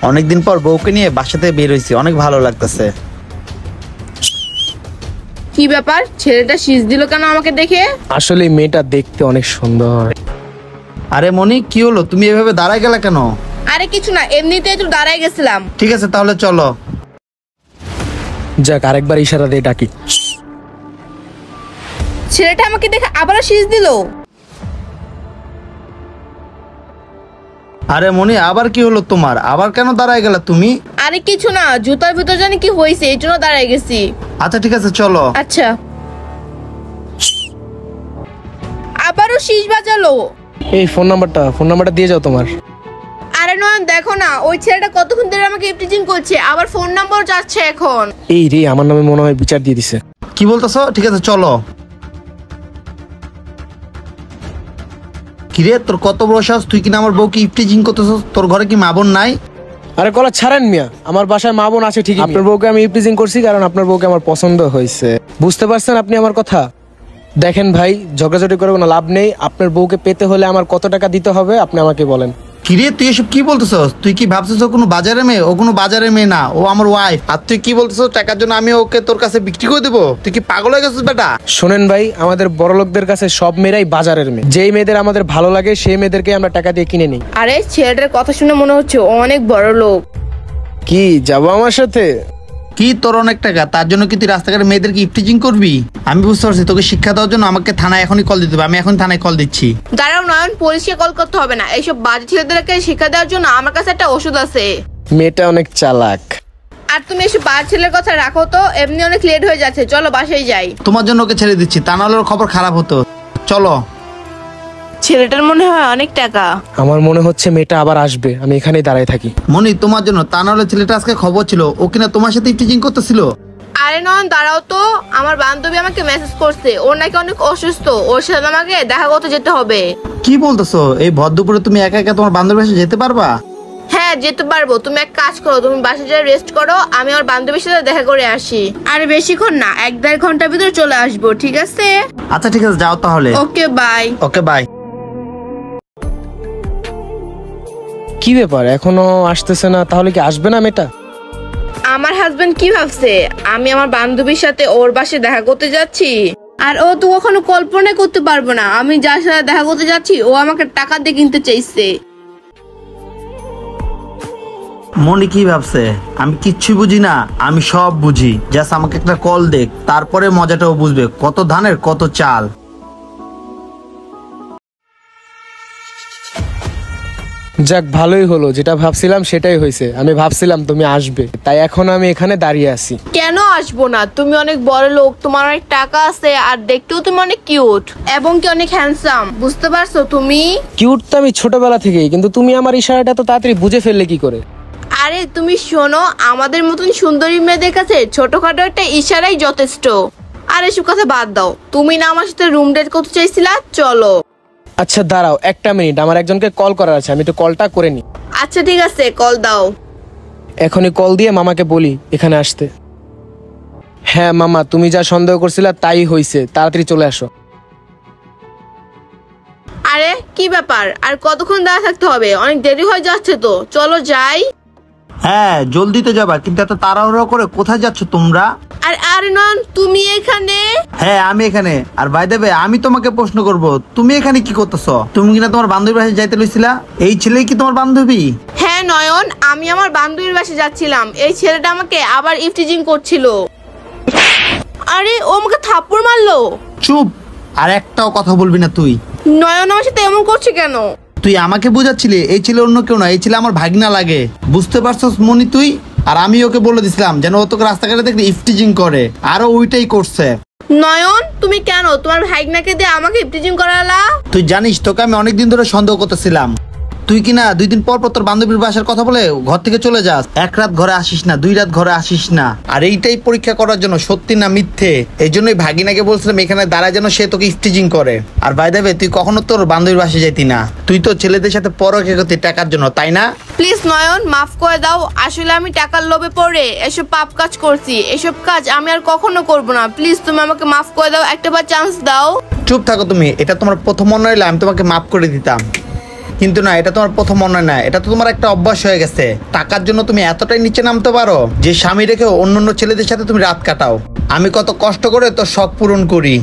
অনেকদিন পর বউকে নিয়ে বাসা থেকে বের হইছি, অনেক ভালো লাগতেছে। কি ব্যাপার, ছেলেটা শীষ দিল কেন আমাকে দেখে? আসলে মেয়েটা দেখতে অনেক সুন্দর। আরে মনি, কি হলো? তুমি এভাবে দাঁড়ায় গেলা কেন? আরে কিছু না, এমনিতে একটু দাঁড়ায় গেছিলাম। ঠিক আছে, তাহলে চলো। যাক, আরেকবার ইশারা দিয়ে ডাকি। ছেলেটা আমাকে দেখে আবারও শীষ দিল। আরে মনি, আবার কি হলো তোমার? আবার কেন দাঁড়ায় গেলা তুমি? আরে কিছু না, জুতার ভিতর জানি কি হয়েছে, এই জন্য দাঁড়ায় গেছি। আচ্ছা ঠিক আছে, চলো। আচ্ছা, আবারও শীষ বাজালো। এই ফোন নাম্বারটা দিয়ে যাও তোমার। আরে নয়ন, দেখো না, ওই ছেলেটা কতক্ষণ ধরে আমাকে ইফটিজিং করছে, আবার ফোন নাম্বার চাচ্ছে এখন। এই রে, আমার নামে মনে হয় বিচার দিয়ে দিছে। কি বলতেছো? ঠিক আছে চলো। কিরে, তোর কত বড় সাহস? তুই কিনা আমার বউকে ইফটিজিং করতেছস? তোর ঘরে কি মা বোন নাই? আরে কলা ছাড়েন মিয়া, আমার বাসায় মা বোন আছে ঠিকই। আপনার বউকে আমি ইফটিজিং করছি কারণ আপনার বউকে আমার পছন্দ হয়েছে। বুঝতে পারছেন আপনি আমার কথা? দেখেন ভাই, ঝগড়াঝগড়ি করে কোনো লাভ নেই। আপনার বউকে পেতে হলে আমার কত টাকা দিতে হবে আপনি আমাকে বলেন। কিরে, তুই এসব কি বলতেছস? তুই কি ভাবছিস ও কোনো বাজারে মেয়ে? ও কোনো বাজারে মেয়ে না, ও আমার ওয়াইফ। আর তুই কি বলতেছস টাকার জন্য আমি ওকে তোর কাছে বিক্রি করে দেবো? তুই কি পাগল হয়ে গেছিস বেটা? শোনেন ভাই, আমাদের বড় লোকদের কাছে সব মেয়েরাই বাজারের মেয়ে। যেই মেয়েদের আমাদের ভালো লাগে সেই মেয়েদেরকে আমরা টাকা দিয়ে কিনে নিই। আরে ছেলেটার কথা শুনে মনে হচ্ছে ও অনেক বড় লোক। কি যাবো আমার সাথে? কি তোর অনেক টাকা? তার জন্য কি তুই রাস্তাঘাটে মেয়েদেরকে ইফটিজিং করবি? আমি বুঝতে পারছি, তোকে শিক্ষা দেওয়ার জন্য আমাকে থানায় এখনই কল দিতে হবে। আমি এখন থানায় কল দিচ্ছি। দাঁড়াও নয়ন, পুলিশকে কল করতে হবে না। এইসব বাজে ছেলেদেরকে শিক্ষা দেওয়ার জন্য আমার কাছে একটা ওষুধ আছে। মেয়েটা অনেক চালাক। আর তুমি এসব বাজে ছেলের কথা রাখো তো, এমনি অনেক লেট হয়ে যাচ্ছে, চলো বাসায় যাই। তোমার জন্য ওকে ছেড়ে দিচ্ছি, তা নাহলে ওর খবর খারাপ হতো। চলো। ছেলেটার মনে হয় অনেক টাকা। আমার মনে হচ্ছে মেয়েটা আবার আসবে, আমি এখানেই দাঁড়ায় থাকি। মনি, তোমার জন্য, তা নাহলে ছেলেটা আজকে খবর ছিল ও কিনা তোমার সাথে ইফটিজিং করতেছিল। আরে নয়ন দাঁড়াও তো, আমার বান্ধবী আমাকে মেসেজ করছে, ওর নাকি অনেক অসুস্থ, ওর সাথে আমাকে দেখা করতে যেতে হবে। কি বলতেছো? এই ভর দুপুরে তুমি একা একা তোমার বান্ধবীর বাসায় যেতে পারবা? হ্যাঁ যেতে পারবো। তুমি এক কাজ করো, তুমি বাসায় যাই রেস্ট করো, আমি আমার বান্ধবীর সাথে দেখা করে আসি। আরে বেশিক্ষণ না, 1-1.5 ঘন্টার ভিতরে চলে আসবো, ঠিক আছে? আচ্ছা ঠিক আছে, যাও তাহলে। Okay bye. Okay bye. কি ব্যাপার, এখনো আসতেছে না? তাহলে কি আসবে না মেয়েটা? আমার হাজবেন্ড কি ভাবছে আমি আমার বান্ধবীর সাথে ওর বাসায় দেখা করতে যাচ্ছি? আর ও তো কখনো কল্পনা করতে পারবো না আমি যার সাথে দেখা করতে যাচ্ছি ও আমাকে টাকা দিয়ে কিনতে চাইছে। মনি কি ভাবছে? আমি কিচ্ছু বুঝি না, আমি সব বুঝি। জাস্ট আমাকে একটা কল দেখ, তারপরে মজাটাও বুঝবে কত ধানের কত চাল। যাক, ভালোই হলো, যেটা ভাবছিলাম সেটাই হয়েছে। আমি ভাবছিলাম তুমি আসবে, তাই এখন আমি এখানে দাঁড়িয়ে আছি। কেন আসবো না? তুমি অনেক বড় লোক, তোমার অনেক টাকা আছে, আর দেখতেও তুমি অনেক কিউট এবং কি অনেক হ্যান্ডসাম। বুঝতে পারছো তুমি? কিউট তো আমি ছোটবেলা থেকেই, কিন্তু তুমি আমার ইশারাটা তো তাড়াতাড়ি বুঝে ফেললে কি করে? আরে তুমি শোনো, আমাদের মতন সুন্দরী মেয়েদের কাছে ছোটখাটো একটা ইশারাই যথেষ্ট। আর এসব কথা বাদ দাও, তুমি না আমার সাথে রুম ডেট করতে চাইছিলা? চলো। আচ্ছা দাঁড়াও 1 মিনিট, আমার একজনকে কল করার আছে, আমি একটু কলটা করে নি। আচ্ছা ঠিক আছে, কল দাও। এখনই কল দিয়ে মামাকে বলি এখানে আসতে। হ্যাঁ মামা, তুমি যা সন্দেহ করছিলা তাই হইছে, তাড়াতাড়ি চলে আসো। আরে কি ব্যাপার, আর কতক্ষণ দাঁড়া থাকতে হবে? অনেক দেরি হয়ে যাচ্ছে তো, চলো যাই। হ্যাঁ জলদি তো যাবা, কিন্তু এত তাড়াহুড়ো করে কোথায় যাচ্ছ তোমরা? আর আরে নন, তুমি এখানে? হ্যাঁ আমি এখানে। আর বাই দ্য ওয়ে, আমি তোমাকে প্রশ্ন করব, তুমি এখানে কি করতেছো? তুমি কিনা তোমার বান্ধবীর বাসায় যাইতে লইছিলা? এই ছেলেই কি তোমার বান্ধবী? হ্যাঁ নয়ন, আমি আমার বান্ধবীর বাসায় যাচ্ছিলাম, এই ছেলেটা আমাকে আবার ইফটিজিং করছিল। আরে ও আমাকে থাপ্পড় মারলো। চুপ, আর একটাও কথা বলবি না তুই। নয়ন আমার সাথে এমন করছে কেন? তুই আমাকে বুঝাচ্ছিলি এই ছেলে অন্য কেউ না, এই ছেলে আমার ভাগনা লাগে। বুঝতে পারছস মনি তুই? আর আমি ওকে বলে দিছিলাম যেন ও তোকে রাস্তাঘাটে দেখলে ইফটিজিং করে, আরো ওইটাই করছে। নয়ন তুমি কেন তোমার ভাইগনাকে দিয়ে আমাকে ইফটিজিং করালা? তুই জানিস তোকে আমি অনেকদিন ধরে সন্দেহ করতেছিলাম। তুই কিনা 2 দিন পর পর তোর বান্ধবীর বাসার কথা বলে ঘর থেকে চলে যাস। 1 রাত ঘরে আসিস না, 2 রাত ঘরে আসিস না। আর এইটাই পরীক্ষা করার জন্য সত্যি না মিথ্যে, এই জন্যই ভাগিনাকে বলছিলাম এখানে দাঁড়ায় যেন সে তোকে ইফটিজিং করে। আর বাই দ্য ওয়ে, তুই কখনো তোর বান্ধবীর বাসায় যাইতি না, তুই তো ছেলেদের সাথে পরকে করতি টাকার জন্য, তাই না? প্লিজ নয়ন মাফ করে দাও, আসলে আমি টাকার লোভে পড়ে এসব পাপ কাজ করছি, এসব কাজ আমি আর কখনো করব না। প্লিজ তুমি আমাকে মাফ করে দাও, একটাবার চান্স দাও। চুপ থাকো তুমি, এটা তোমার প্রথম মনে হইলে আমি তোমাকে মাফ করে দিতাম। কিন্তু না, এটা তোমার প্রথম অন্যায় না, এটা তো তোমার একটা অভ্যাস হয়ে গেছে। টাকার জন্য তুমি এতটাই নিচে নামতে পারো যে স্বামী রেখে অন্য ছেলেদের সাথে তুমি রাত কাটাও। আমি কত কষ্ট করে তোর শখ পূরণ করি,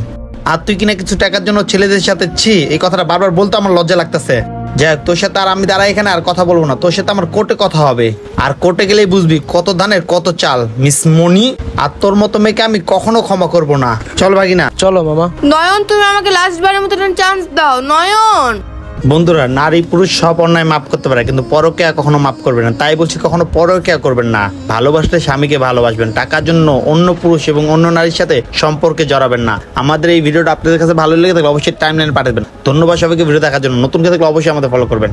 আর তুই কিনা কিছু টাকার জন্য ছেলেদের সাথে এই কথাটা বারবার বলতে আমার লজ্জা লাগতেছে। যাই হোক, তোর সাথে আর আমি দাঁড়াই এখানে আর কথা বলবো না, তোর সাথে আমার কোর্টে কথা হবে, আর কোর্টে গেলেই বুঝবি কত ধানের কত চাল। মিস মনি, আর তোর মতো মেয়েকে আমি কখনো ক্ষমা করব না। চল ভাগিনা। চলো মামা। নয়ন, তুমি আমাকে লাস্ট বারের মতো চান্স দাও নয়ন। বন্ধুরা, নারী পুরুষ সব অন্যায় মাফ করতে পারে, কিন্তু পরকীয়া কখনো মাফ করবে না। তাই বলছি, কখনো পরকীয়া করবেন না। ভালোবাসলে স্বামীকে ভালোবাসবেন, টাকার জন্য অন্য পুরুষ এবং অন্য নারীর সাথে সম্পর্কে জড়াবেন না। আমাদের এই ভিডিওটা আপনাদের কাছে ভালো লেগে থাকলে অবশ্যই টাইমলাইনে পাঠাবেন। ধন্যবাদ সবাইকে ভিডিও দেখার জন্য। নতুন কেউ থাকলে অবশ্যই আমাদের ফলো করবেন।